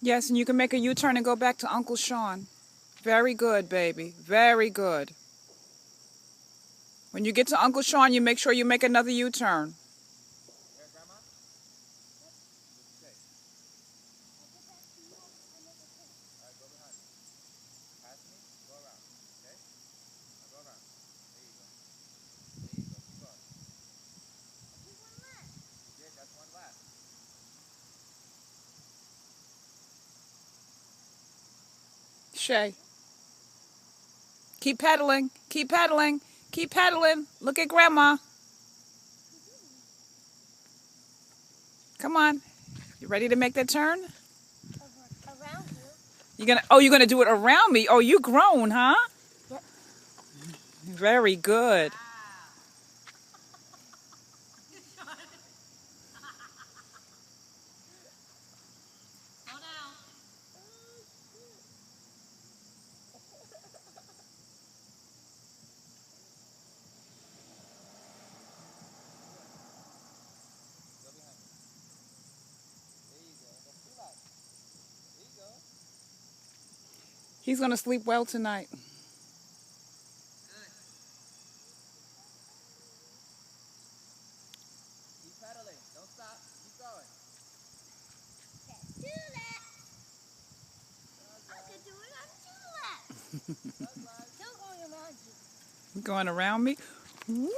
Yes, and you can make a U-turn and go back to Uncle Sean. Very good, baby. Very good. When you get to Uncle Sean, you make sure you make another U-turn. Here, Grandma? Okay. All right, go behind me. Pass me, go around. Okay? Now go around. There you go. There you go. Keep going. You did. That's one lap. Shay. Keep pedaling. Keep pedaling. Keep pedaling. Look at Grandma. Come on. You ready to make that turn? Around you. You're gonna do it around me. Oh, you grown, huh? Yep. Very good. Slow down. Go behind me. There you go. That's two laps. There you go. He's gonna sleep well tonight. Good. Keep pedaling. Don't stop. Keep going. Two laps. I could do it on 2 laps. Still going around you. Going around me. Woo!